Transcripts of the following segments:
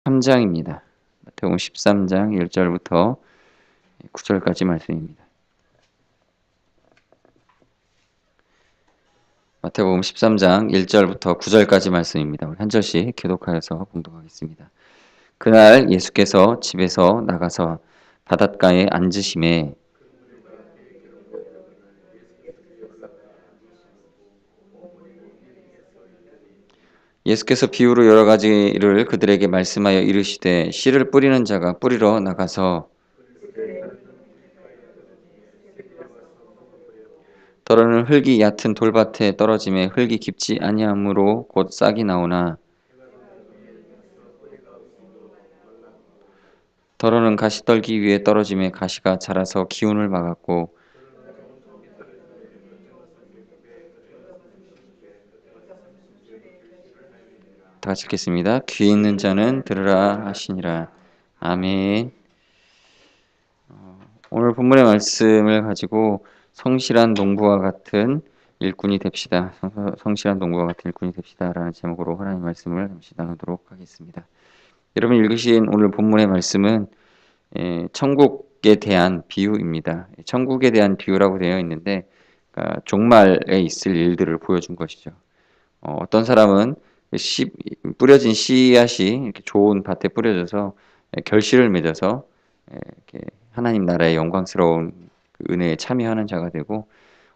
13장입니다. 마태복음 13장 1절부터 9절까지 말씀입니다. 마태복음 13장 1절부터 9절까지 말씀입니다. 우리 한 절씩 교독하여서 봉독하겠습니다. 그날 예수께서 집에서 나가서 바닷가에 앉으심에 예수께서 비유로 여러 가지를 그들에게 말씀하여 이르시되 씨를 뿌리는 자가 뿌리러 나가서 떨어는 흙이 얕은 돌밭에 떨어짐에 흙이 깊지 아니하므로 곧 싹이 나오나 더러는 가시 떨기 위해 떨어짐에 가시가 자라서 기운을 막았고 다 같이 읽겠습니다. 귀 있는 자는 들으라 하시니라. 아멘. 오늘 본문의 말씀을 가지고 성실한 농부와 같은 일꾼이 됩시다. 성실한 농부와 같은 일꾼이 됩시다라는 제목으로 하나님 말씀을 잠시 나누도록 하겠습니다. 여러분 읽으신 오늘 본문의 말씀은 천국에 대한 비유입니다. 천국에 대한 비유라고 되어 있는데 그러니까 종말에 있을 일들을 보여준 것이죠. 어떤 사람은 뿌려진 씨앗이 이렇게 좋은 밭에 뿌려져서 결실을 맺어서 이렇게 하나님 나라의 영광스러운 그 은혜에 참여하는 자가 되고,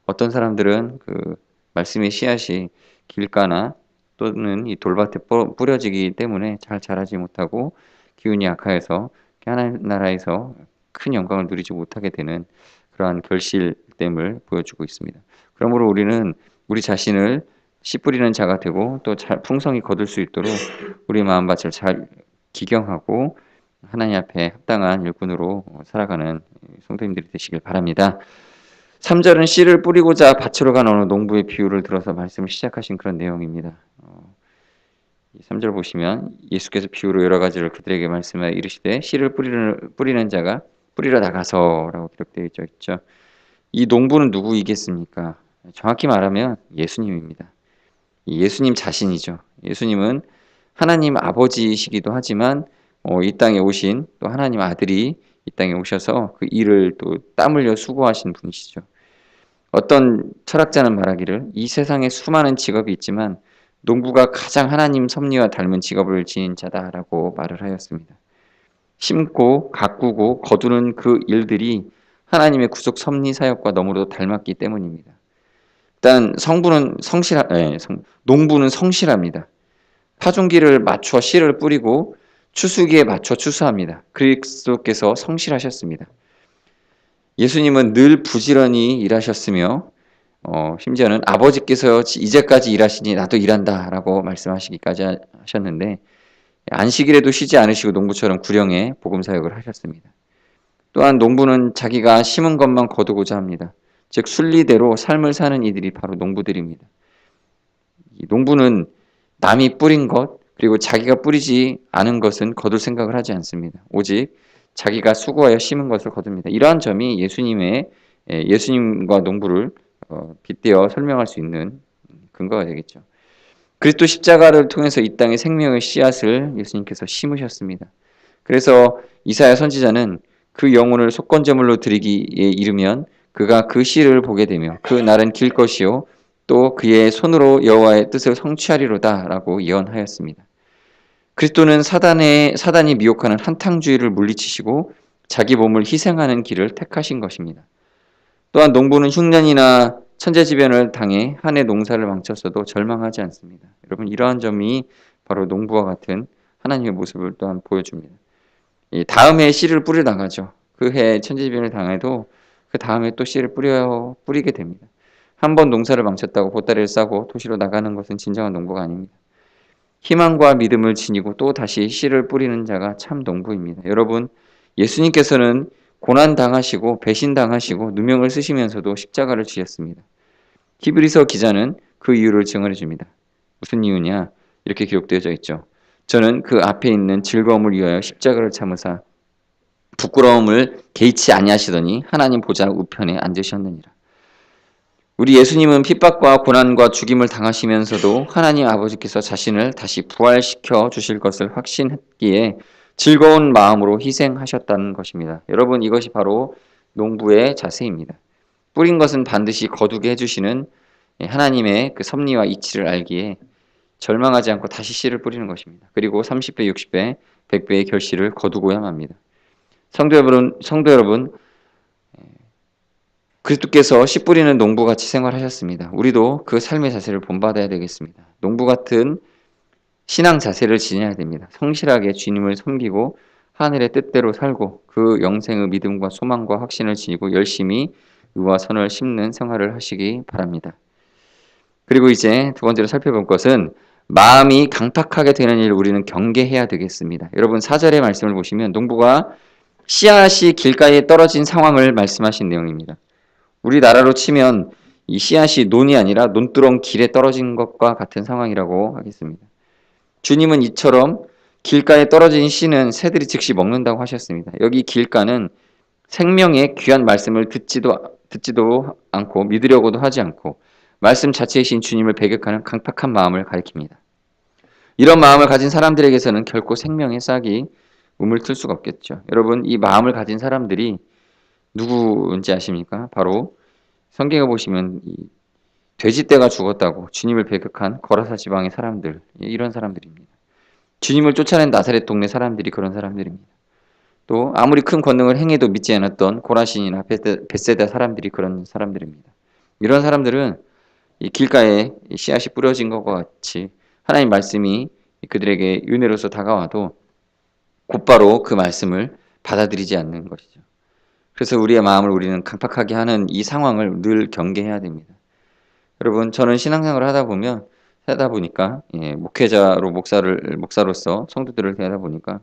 어떤 사람들은 그 말씀의 씨앗이 길가나 또는 이 돌밭에 뿌려지기 때문에 잘 자라지 못하고 기운이 약하여서 하나님 나라에서 큰 영광을 누리지 못하게 되는 그러한 결실됨을 보여주고 있습니다. 그러므로 우리는 우리 자신을 씨 뿌리는 자가 되고 또 잘 풍성히 거둘 수 있도록 우리 마음밭을 잘 기경하고 하나님 앞에 합당한 일꾼으로 살아가는 성도님들이 되시길 바랍니다. 3절은 씨를 뿌리고자 밭으로 간 어느 농부의 비유를 들어서 말씀을 시작하신 그런 내용입니다. 3절 보시면 예수께서 비유로 여러 가지를 그들에게 말씀하여 이르시되 씨를 뿌리는 자가 뿌리러 나가서 라고 기록되어 있죠. 이 농부는 누구이겠습니까? 정확히 말하면 예수님입니다. 예수님 자신이죠. 예수님은 하나님 아버지이시기도 하지만 이 땅에 오신 또 하나님 아들이 이 땅에 오셔서 그 일을 또 땀 흘려 수고하신 분이시죠. 어떤 철학자는 말하기를 이 세상에 수많은 직업이 있지만 농부가 가장 하나님 섭리와 닮은 직업을 지닌 자다라고 말을 하였습니다. 심고 가꾸고 거두는 그 일들이 하나님의 구속 섭리 사역과 너무도 닮았기 때문입니다. 일단 농부는 성실합니다. 파종기를 맞춰 씨를 뿌리고 추수기에 맞춰 추수합니다. 그리스도께서 성실하셨습니다. 예수님은 늘 부지런히 일하셨으며 심지어는 아버지께서 이제까지 일하시니 나도 일한다라고 말씀하시기까지 하셨는데 안식일에도 쉬지 않으시고 농부처럼 구령에 복음 사역을 하셨습니다. 또한 농부는 자기가 심은 것만 거두고자 합니다. 즉 순리대로 삶을 사는 이들이 바로 농부들입니다. 이 농부는 남이 뿌린 것 그리고 자기가 뿌리지 않은 것은 거둘 생각을 하지 않습니다. 오직 자기가 수고하여 심은 것을 거둡니다. 이러한 점이 예수님과 농부를 빗대어 설명할 수 있는 근거가 되겠죠. 그리스도 십자가를 통해서 이 땅에 생명의 씨앗을 예수님께서 심으셨습니다. 그래서 이사야 선지자는 그 영혼을 속건제물로 드리기에 이르면 그가 그 씨를 보게 되며 그 날은 길 것이요 또 그의 손으로 여호와의 뜻을 성취하리로다라고 예언하였습니다. 그리스도는 사단이 미혹하는 한탕주의를 물리치시고 자기 몸을 희생하는 길을 택하신 것입니다. 또한 농부는 흉년이나 천재지변을 당해 한 해 농사를 망쳤어도 절망하지 않습니다. 여러분 이러한 점이 바로 농부와 같은 하나님의 모습을 또한 보여줍니다. 다음 해에 씨를 뿌려 나가죠. 그 해에 천재지변을 당해도 그 다음에 또 씨를 뿌리게 됩니다. 한 번 농사를 망쳤다고 보따리를 싸고 도시로 나가는 것은 진정한 농부가 아닙니다. 희망과 믿음을 지니고 또 다시 씨를 뿌리는 자가 참 농부입니다. 여러분 예수님께서는 고난당하시고 배신당하시고 누명을 쓰시면서도 십자가를 지셨습니다. 히브리서 기자는 그 이유를 증언해 줍니다. 무슨 이유냐? 이렇게 기록되어져 있죠. 저는 그 앞에 있는 즐거움을 위하여 십자가를 참으사 부끄러움을 개의치 아니하시더니 하나님 보좌 우편에 앉으셨느니라. 우리 예수님은 핍박과 고난과 죽임을 당하시면서도 하나님 아버지께서 자신을 다시 부활시켜 주실 것을 확신했기에 즐거운 마음으로 희생하셨다는 것입니다. 여러분, 이것이 바로 농부의 자세입니다. 뿌린 것은 반드시 거두게 해주시는 하나님의 그 섭리와 이치를 알기에 절망하지 않고 다시 씨를 뿌리는 것입니다. 그리고 30배, 60배, 100배의 결실을 거두고야 합니다. 성도 여러분, 그리스도께서 씨 뿌리는 농부같이 생활하셨습니다. 우리도 그 삶의 자세를 본받아야 되겠습니다. 농부 같은 신앙 자세를 지녀야 됩니다. 성실하게 주님을 섬기고 하늘의 뜻대로 살고 그 영생의 믿음과 소망과 확신을 지니고 열심히 의와 선을 심는 생활을 하시기 바랍니다. 그리고 이제 두 번째로 살펴볼 것은 마음이 강팍하게 되는 일을 우리는 경계해야 되겠습니다. 여러분 4절의 말씀을 보시면 농부가 씨앗이 길가에 떨어진 상황을 말씀하신 내용입니다. 우리나라로 치면 이 씨앗이 논이 아니라 논두렁 길에 떨어진 것과 같은 상황이라고 하겠습니다. 주님은 이처럼 길가에 떨어진 씨는 새들이 즉시 먹는다고 하셨습니다. 여기 길가는 생명의 귀한 말씀을 듣지도 않고 믿으려고도 하지 않고 말씀 자체이신 주님을 배격하는 강팍한 마음을 가리킵니다. 이런 마음을 가진 사람들에게서는 결코 생명의 싹이 우물틀 수가 없겠죠. 여러분, 이 마음을 가진 사람들이 누구인지 아십니까? 바로 성경에 보시면 이 돼지떼가 죽었다고 주님을 배격한 거라사 지방의 사람들, 이런 사람들입니다. 주님을 쫓아낸 나사렛 동네 사람들이 그런 사람들입니다. 또 아무리 큰 권능을 행해도 믿지 않았던 고라신이나 벳세다 사람들이 그런 사람들입니다. 이런 사람들은 이 길가에 씨앗이 뿌려진 것과 같이 하나님 말씀이 그들에게 은혜로서 다가와도 곧바로 그 말씀을 받아들이지 않는 것이죠. 그래서 우리의 마음을 우리는 강팍하게 하는 이 상황을 늘 경계해야 됩니다. 여러분, 저는 신앙생활을 하다 보니까 목회자로 목사로서 성도들을 대하다 보니까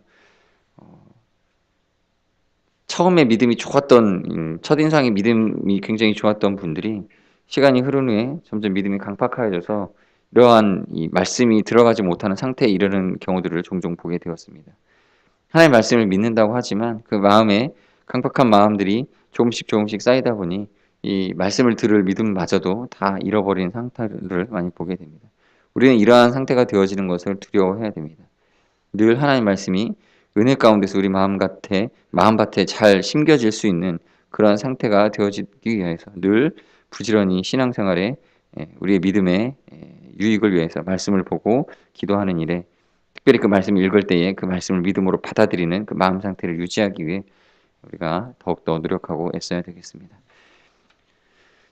처음에 믿음이 좋았던 첫인상의 믿음이 굉장히 좋았던 분들이 시간이 흐른 후에 점점 믿음이 강팍해져서 이러한 이 말씀이 들어가지 못하는 상태에 이르는 경우들을 종종 보게 되었습니다. 하나님의 말씀을 믿는다고 하지만 그 마음에 강팍한 마음들이 조금씩 쌓이다 보니 이 말씀을 들을 믿음마저도 다 잃어버린 상태를 많이 보게 됩니다. 우리는 이러한 상태가 되어지는 것을 두려워해야 됩니다. 늘 하나님 말씀이 은혜 가운데서 우리 마음밭에 잘 심겨질 수 있는 그러한 상태가 되어지기 위해서 늘 부지런히 신앙생활에 우리의 믿음의 유익을 위해서 말씀을 보고 기도하는 일에 특별히 그 말씀을 읽을 때에 그 말씀을 믿음으로 받아들이는 그 마음 상태를 유지하기 위해 우리가 더욱더 노력하고 애써야 되겠습니다.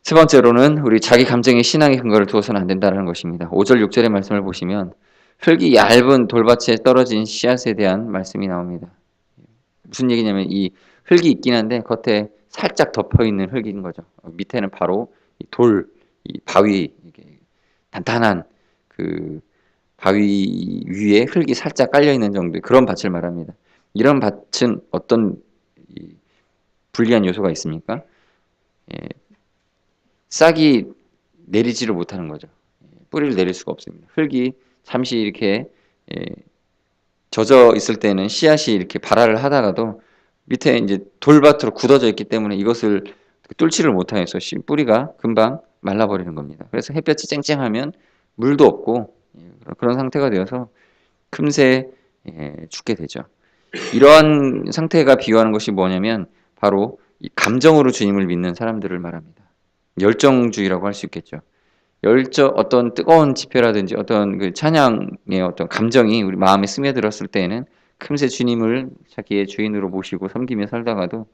세 번째로는 우리 자기 감정의 신앙의 근거를 두어서는 안 된다는 것입니다. 5절 6절의 말씀을 보시면 흙이 얇은 돌밭에 떨어진 씨앗에 대한 말씀이 나옵니다. 무슨 얘기냐면 이 흙이 있긴 한데 겉에 살짝 덮여있는 흙인 거죠. 밑에는 바로 이 바위, 이게 단단한 그 바위 위에 흙이 살짝 깔려있는 정도의 그런 밭을 말합니다. 이런 밭은 어떤 불리한 요소가 있습니까? 싹이 내리지를 못하는 거죠. 뿌리를 내릴 수가 없습니다. 흙이 잠시 이렇게 젖어 있을 때는 씨앗이 이렇게 발화를 하다가도 밑에 이제 돌밭으로 굳어져 있기 때문에 이것을 뚫지를 못하여서 뿌리가 금방 말라버리는 겁니다. 그래서 햇볕이 쨍쨍하면 물도 없고 그런 상태가 되어서 금세 죽게 되죠. 이러한 상태가 비유하는 것이 뭐냐면 바로 이 감정으로 주님을 믿는 사람들을 말합니다. 열정주의라고 할 수 있겠죠. 어떤 뜨거운 집회라든지 어떤 그 찬양의 어떤 감정이 우리 마음에 스며들었을 때에는 금세 주님을 자기의 주인으로 모시고 섬기며 살다가도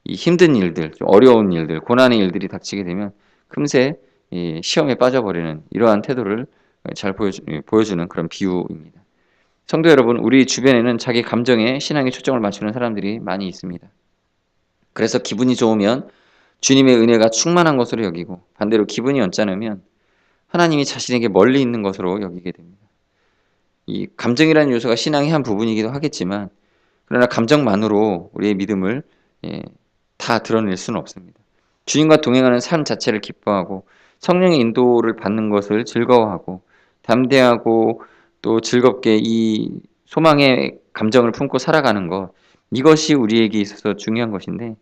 이 힘든 일들, 좀 어려운 일들, 고난의 일들이 닥치게 되면 금세 이 시험에 빠져버리는 이러한 태도를 잘 보여주는 그런 비유입니다. 성도 여러분, 우리 주변에는 자기 감정에 신앙에 초점을 맞추는 사람들이 많이 있습니다. 그래서 기분이 좋으면 주님의 은혜가 충만한 것으로 여기고 반대로 기분이 언짢으면 하나님이 자신에게 멀리 있는 것으로 여기게 됩니다. 이 감정이라는 요소가 신앙의 한 부분이기도 하겠지만 그러나 감정만으로 우리의 믿음을 다 드러낼 수는 없습니다. 주님과 동행하는 삶 자체를 기뻐하고 성령의 인도를 받는 것을 즐거워하고 담대하고 또 즐겁게 이 소망의 감정을 품고 살아가는 것, 이것이 우리에게 있어서 중요한 것인데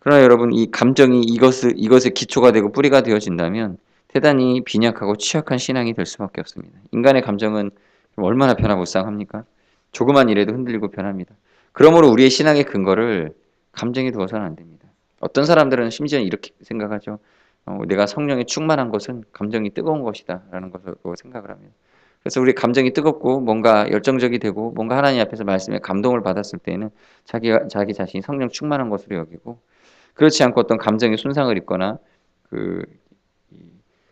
그러나 여러분, 이 감정이 이것의 기초가 되고 뿌리가 되어진다면 대단히 빈약하고 취약한 신앙이 될 수밖에 없습니다. 인간의 감정은 얼마나 변화무쌍합니까? 조그만 일에도 흔들리고 변합니다. 그러므로 우리의 신앙의 근거를 감정에 두어서는 안 됩니다. 어떤 사람들은 심지어 이렇게 생각하죠. 내가 성령에 충만한 것은 감정이 뜨거운 것이다 라는 것을 생각을 합니다. 그래서 우리 감정이 뜨겁고 뭔가 열정적이 되고 뭔가 하나님 앞에서 말씀에 감동을 받았을 때에는 자기 자신이 성령 충만한 것으로 여기고, 그렇지 않고 어떤 감정의 손상을 입거나 그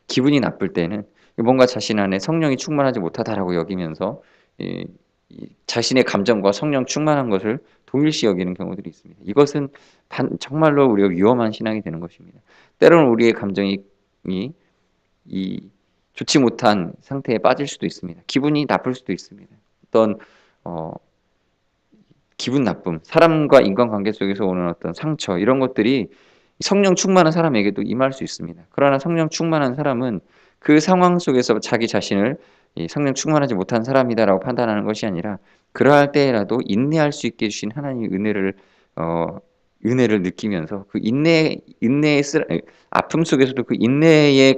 기분이 나쁠 때는 뭔가 자신 안에 성령이 충만하지 못하다라고 여기면서 이 자신의 감정과 성령 충만한 것을 동일시 여기는 경우들이 있습니다. 이것은 정말로 우리가 위험한 신앙이 되는 것입니다. 때로는 우리의 감정이 이 좋지 못한 상태에 빠질 수도 있습니다. 기분이 나쁠 수도 있습니다. 어떤 기분 나쁨, 사람과 인간관계 속에서 오는 어떤 상처, 이런 것들이 성령 충만한 사람에게도 임할 수 있습니다. 그러나 성령 충만한 사람은 그 상황 속에서 자기 자신을 성령 충만하지 못한 사람이다라고 판단하는 것이 아니라, 그러할 때라도 인내할 수 있게 해주신 하나님의 은혜를 느끼면서 그 아픔 속에서도 그 인내의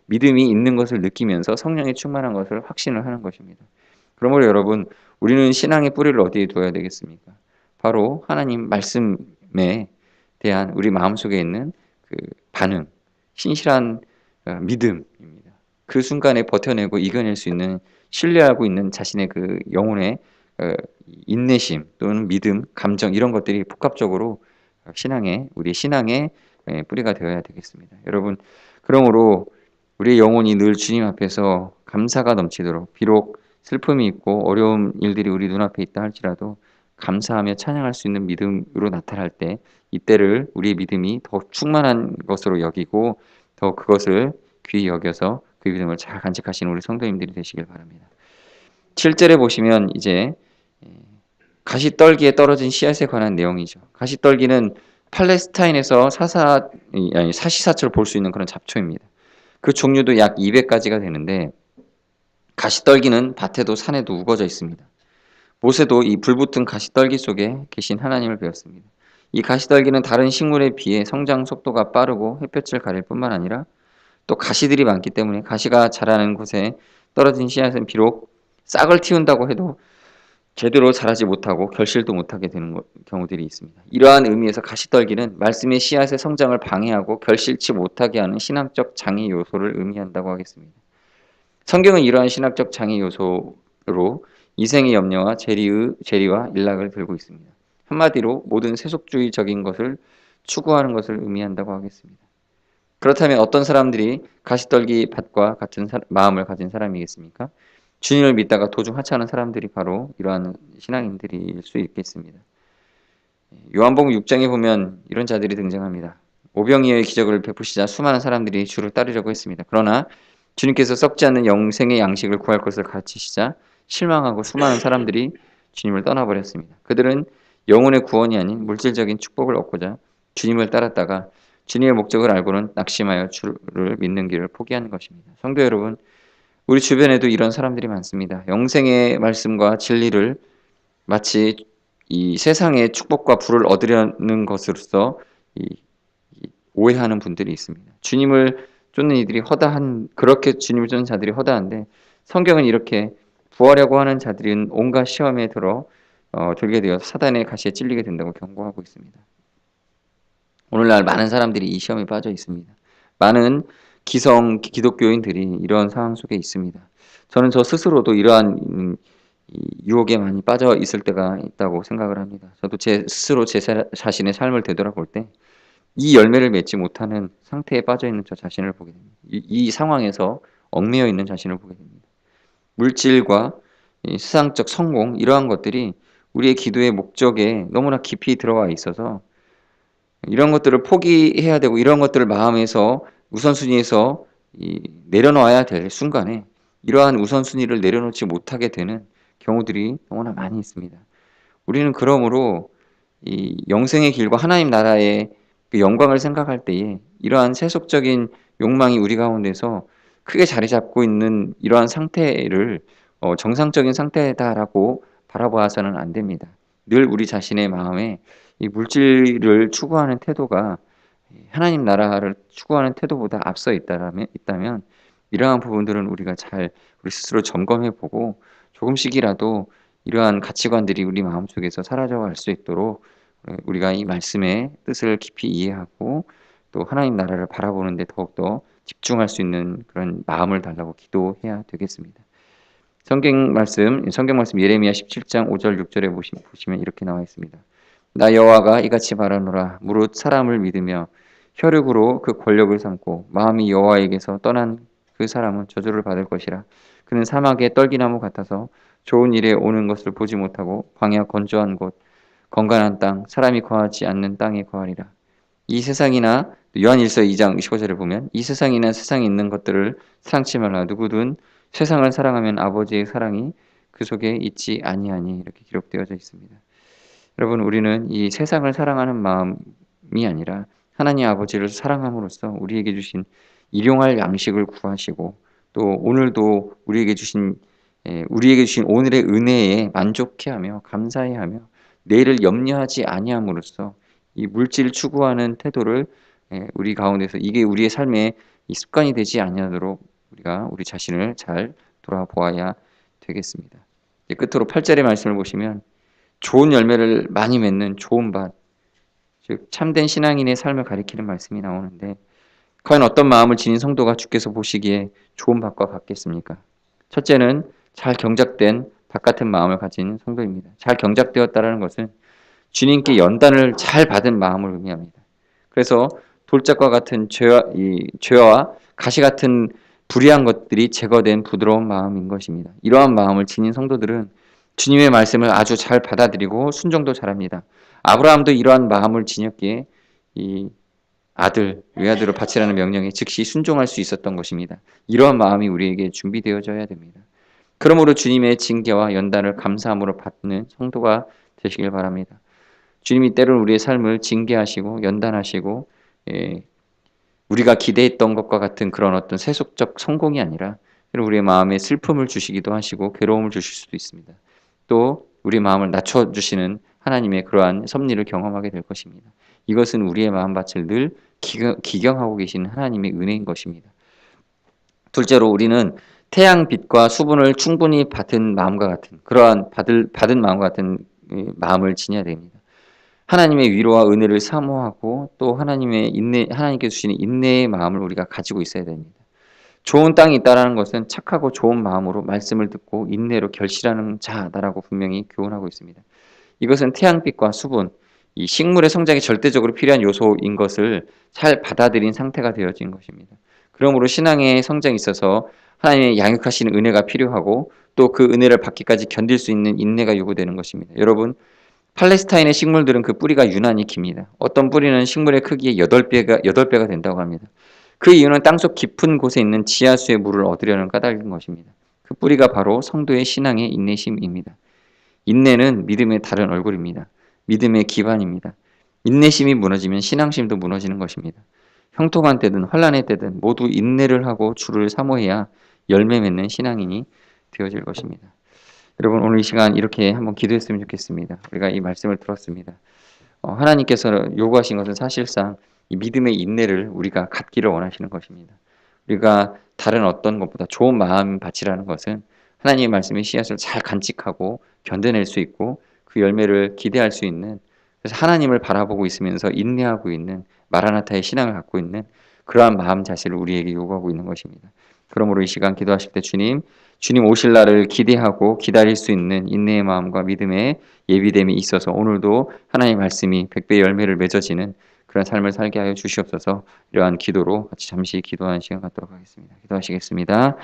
믿음이 있는 것을 느끼면서 성령에 충만한 것을 확신을 하는 것입니다. 그러므로 여러분, 우리는 신앙의 뿌리를 어디에 두어야 되겠습니까? 바로 하나님 말씀에 대한 우리 마음속에 있는 그 반응, 신실한 믿음입니다. 그 순간에 버텨내고 이겨낼 수 있는, 신뢰하고 있는 자신의 그 영혼의 인내심 또는 믿음, 감정, 이런 것들이 복합적으로 우리 신앙의 뿌리가 되어야 되겠습니다. 여러분, 그러므로 우리의 영혼이 늘 주님 앞에서 감사가 넘치도록, 비록 슬픔이 있고 어려운 일들이 우리 눈앞에 있다 할지라도 감사하며 찬양할 수 있는 믿음으로 나타날 때, 이때를 우리의 믿음이 더 충만한 것으로 여기고 더 그것을 귀히 여겨서 그 믿음을 잘 간직하시는 우리 성도님들이 되시길 바랍니다. 7절에 보시면 이제 가시떨기에 떨어진 씨앗에 관한 내용이죠. 가시떨기는 팔레스타인에서 사시사철 볼 수 있는 그런 잡초입니다. 그 종류도 약 200가지가 되는데, 가시떨기는 밭에도 산에도 우거져 있습니다. 모세도 이 불붙은 가시떨기 속에 계신 하나님을 배웠습니다. 이 가시떨기는 다른 식물에 비해 성장 속도가 빠르고 햇볕을 가릴 뿐만 아니라 또 가시들이 많기 때문에 가시가 자라는 곳에 떨어진 씨앗은 비록 싹을 틔운다고 해도 제대로 자라지 못하고 결실도 못하게 되는 경우들이 있습니다. 이러한 의미에서 가시떨기는 말씀의 씨앗의 성장을 방해하고 결실치 못하게 하는 신학적 장애 요소를 의미한다고 하겠습니다. 성경은 이러한 신학적 장애 요소로 이생의 염려와 재리와 일락을 들고 있습니다. 한마디로 모든 세속주의적인 것을 추구하는 것을 의미한다고 하겠습니다. 그렇다면 어떤 사람들이 가시떨기 밭과 같은 마음을 가진 사람이겠습니까? 주님을 믿다가 도중 하차하는 사람들이 바로 이러한 신앙인들일 수 있겠습니다. 요한복음 6장에 보면 이런 자들이 등장합니다. 오병이어의 기적을 베푸시자 수많은 사람들이 주를 따르려고 했습니다. 그러나 주님께서 썩지 않는 영생의 양식을 구할 것을 가르치시자 실망하고 수많은 사람들이 주님을 떠나버렸습니다. 그들은 영혼의 구원이 아닌 물질적인 축복을 얻고자 주님을 따랐다가 주님의 목적을 알고는 낙심하여 주를 믿는 길을 포기하는 것입니다. 성도 여러분, 우리 주변에도 이런 사람들이 많습니다. 영생의 말씀과 진리를 마치 이 세상의 축복과 부를 얻으려는 것으로서 오해하는 분들이 있습니다. 주님을 쫓는 이들이 그렇게 주님을 쫓는 자들이 허다한데, 성경은 이렇게 구하려고 하는 자들은 온갖 시험에 들게 되어 사단의 가시에 찔리게 된다고 경고하고 있습니다. 오늘날 많은 사람들이 이 시험에 빠져 있습니다. 많은 기독교인들이 이런 상황 속에 있습니다. 저는 저 스스로도 이러한 유혹에 많이 빠져 있을 때가 있다고 생각을 합니다. 저도 제 자신의 삶을 되돌아볼 때 이 열매를 맺지 못하는 상태에 빠져 있는 저 자신을 보게 됩니다. 이 상황에서 얽매여 있는 자신을 보게 됩니다. 물질과 세상적 성공, 이러한 것들이 우리의 기도의 목적에 너무나 깊이 들어와 있어서 이런 것들을 포기해야 되고, 이런 것들을 마음에서 우선순위에서 내려놓아야 될 순간에 이러한 우선순위를 내려놓지 못하게 되는 경우들이 너무나 많이 있습니다. 우리는 그러므로 이 영생의 길과 하나님 나라의 그 영광을 생각할 때에 이러한 세속적인 욕망이 우리 가운데서 크게 자리 잡고 있는 이러한 상태를 정상적인 상태다라고 바라봐서는 안 됩니다. 늘 우리 자신의 마음에 이 물질을 추구하는 태도가 하나님 나라를 추구하는 태도보다 앞서 있다면 이러한 부분들은 우리가 잘 우리 스스로 점검해 보고 조금씩이라도 이러한 가치관들이 우리 마음속에서 사라져갈 수 있도록 우리가 이 말씀의 뜻을 깊이 이해하고 또 하나님 나라를 바라보는 데 더욱더 집중할 수 있는 그런 마음을 달라고 기도해야 되겠습니다. 성경 말씀 예레미야 17장 5절 6절에 보시면 이렇게 나와 있습니다. 나 여호와가 이같이 말하노라. 무릇 사람을 믿으며 혈육으로 그 권력을 삼고 마음이 여호와에게서 떠난 그 사람은 저주를 받을 것이라. 그는 사막의 떨기나무 같아서 좋은 일에 오는 것을 보지 못하고 광야 건조한 곳 건강한 땅 사람이 거하지 않는 땅에 거하리라. 이 세상이나 요한일서 2장 15절에 보면 이 세상이나 세상에 있는 것들을 사랑치 말라. 누구든 세상을 사랑하면 아버지의 사랑이 그 속에 있지 아니하니 이렇게 기록되어져 있습니다. 여러분 우리는 이 세상을 사랑하는 마음이 아니라 하나님 아버지를 사랑함으로써 우리에게 주신 일용할 양식을 구하시고 또 오늘도 우리에게 주신 오늘의 은혜에 만족해하며 감사해하며 내일을 염려하지 아니함으로써 이 물질 추구하는 태도를 우리 가운데서 이게 우리의 삶의 이 습관이 되지 아니하도록 우리가 우리 자신을 잘 돌아보아야 되겠습니다. 끝으로 8절의 말씀을 보시면 좋은 열매를 많이 맺는 좋은 밭, 즉 참된 신앙인의 삶을 가리키는 말씀이 나오는데 과연 어떤 마음을 지닌 성도가 주께서 보시기에 좋은 밭과 같겠습니까? 첫째는 잘 경작된 밭 같은 마음을 가진 성도입니다. 잘 경작되었다는 것은 주님께 연단을 잘 받은 마음을 의미합니다. 그래서 돌짝과 같은 죄와 가시 같은 불의한 것들이 제거된 부드러운 마음인 것입니다. 이러한 마음을 지닌 성도들은 주님의 말씀을 아주 잘 받아들이고 순종도 잘합니다. 아브라함도 이러한 마음을 지녔기에 이 외아들을 바치라는 명령에 즉시 순종할 수 있었던 것입니다. 이러한 마음이 우리에게 준비되어져야 됩니다. 그러므로 주님의 징계와 연단을 감사함으로 받는 성도가 되시길 바랍니다. 주님이 때로는 우리의 삶을 징계하시고 연단하시고 우리가 기대했던 것과 같은 그런 어떤 세속적 성공이 아니라 우리의 마음에 슬픔을 주시기도 하시고 괴로움을 주실 수도 있습니다. 또 우리 마음을 낮춰주시는 하나님의 그러한 섭리를 경험하게 될 것입니다. 이것은 우리의 마음밭을 늘 기경하고 계신 하나님의 은혜인 것입니다. 둘째로 우리는 태양빛과 수분을 충분히 받은 마음과 같은 그러한 받은 마음과 같은 마음을 지녀야 됩니다. 하나님의 위로와 은혜를 사모하고 또 하나님께 주시는 인내의 마음을 우리가 가지고 있어야 됩니다. 좋은 땅이 있다라는 것은 착하고 좋은 마음으로 말씀을 듣고 인내로 결실하는 자다라고 분명히 교훈하고 있습니다. 이것은 태양빛과 수분, 이 식물의 성장에 절대적으로 필요한 요소인 것을 잘 받아들인 상태가 되어진 것입니다. 그러므로 신앙의 성장에 있어서 하나님의 양육하시는 은혜가 필요하고 또 그 은혜를 받기까지 견딜 수 있는 인내가 요구되는 것입니다. 여러분 팔레스타인의 식물들은 그 뿌리가 유난히 깁니다. 어떤 뿌리는 식물의 크기의 8배가 된다고 합니다. 그 이유는 땅속 깊은 곳에 있는 지하수의 물을 얻으려는 까닭인 것입니다. 그 뿌리가 바로 성도의 신앙의 인내심입니다. 인내는 믿음의 다른 얼굴입니다. 믿음의 기반입니다. 인내심이 무너지면 신앙심도 무너지는 것입니다. 형통한 때든 환난의 때든 모두 인내를 하고 주를 사모해야 열매 맺는 신앙인이 되어질 것입니다. 여러분 오늘 이 시간 이렇게 한번 기도했으면 좋겠습니다. 우리가 이 말씀을 들었습니다. 하나님께서 요구하신 것은 사실상 이 믿음의 인내를 우리가 갖기를 원하시는 것입니다. 우리가 다른 어떤 것보다 좋은 마음 밭이라는 것은 하나님의 말씀의 씨앗을 잘 간직하고 견뎌낼 수 있고 그 열매를 기대할 수 있는 그래서 하나님을 바라보고 있으면서 인내하고 있는 마라나타의 신앙을 갖고 있는 그러한 마음 자세를 우리에게 요구하고 있는 것입니다. 그러므로 이 시간 기도하실 때 주님 오실 날을 기대하고 기다릴 수 있는 인내의 마음과 믿음의 예비됨이 있어서 오늘도 하나님의 말씀이 100배 열매를 맺어지는 그런 삶을 살게 하여 주시옵소서. 이러한 기도로 같이 잠시 기도하는 시간 갖도록 하겠습니다. 기도하시겠습니다.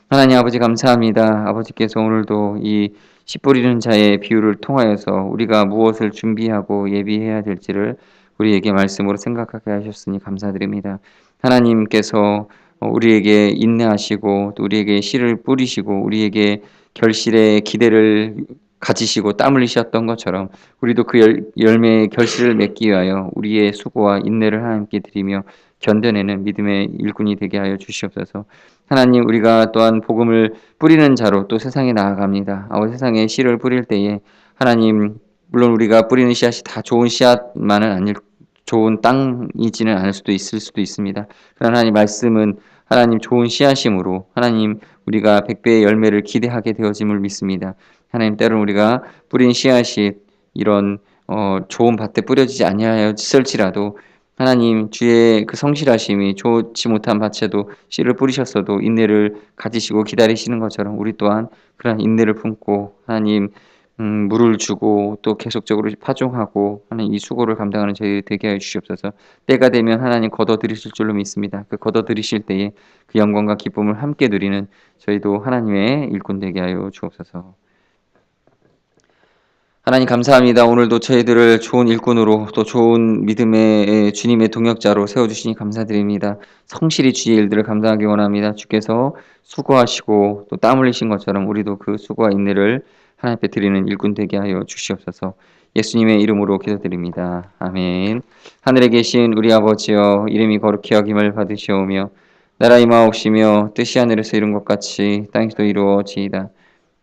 하나님 아버지 감사합니다. 아버지께서 오늘도 이 씨 뿌리는 자의 비유를 통하여서 우리가 무엇을 준비하고 예비해야 될지를 우리에게 말씀으로 생각하게 하셨으니 감사드립니다. 하나님께서 우리에게 인내하시고 또 우리에게 씨를 뿌리시고 우리에게 결실의 기대를 가지시고 땀 흘리셨던 것처럼 우리도 그 열매의 결실을 맺기 위하여 우리의 수고와 인내를 하나님께 드리며 견뎌내는 믿음의 일꾼이 되게 하여 주시옵소서. 하나님 우리가 또한 복음을 뿌리는 자로 또 세상에 나아갑니다. 세상에 씨를 뿌릴 때에 하나님 물론 우리가 뿌리는 씨앗이 다 좋은 씨앗만은 아닐, 좋은 땅이지는 않을 수도 있을 수도 있습니다. 그러나 하나님 말씀은 하나님 좋은 씨앗이므로 하나님 우리가 100배의 열매를 기대하게 되어짐을 믿습니다. 하나님 때로는 우리가 뿌린 씨앗이 이런 좋은 밭에 뿌려지지 아니하였을지라도 하나님 주의 그 성실하심이 좋지 못한 밭에도 씨를 뿌리셨어도 인내를 가지시고 기다리시는 것처럼 우리 또한 그런 인내를 품고 하나님 물을 주고 또 계속적으로 파종하고 하는 이 수고를 감당하는 저희 되게 하여 주시옵소서. 때가 되면 하나님 거둬들이실 줄로 믿습니다. 그 거둬들이실 때에 그 영광과 기쁨을 함께 누리는 저희도 하나님의 일꾼 되게 하여 주옵소서. 하나님 감사합니다. 오늘도 저희들을 좋은 일꾼으로 또 좋은 믿음의 주님의 동역자로 세워주시니 감사드립니다. 성실히 주의 일들을 감당하기 원합니다. 주께서 수고하시고 또 땀 흘리신 것처럼 우리도 그 수고와 인내를 하나님 앞에 드리는 일꾼 되게 하여 주시옵소서. 예수님의 이름으로 기도드립니다. 아멘. 하늘에 계신 우리 아버지여 이름이 거룩히 여김을 받으시오며 나라 임하옵시며 뜻이 하늘에서 이룬 것 같이 땅에서도 이루어지이다.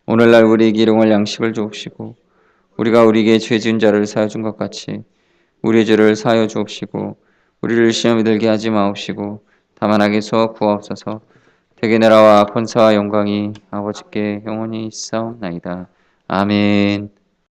오늘날 우리에게 일용할 양식을 주옵시고 우리가 우리에게 죄 지은 자를 사하여 준 것 같이 우리의 죄를 사하여 주옵시고 우리를 시험에 들게 하지 마옵시고 다만 악에서 구하옵소서. 대개 나라와 권세와 영광이 아버지께 영원히 있사옵나이다. 아멘.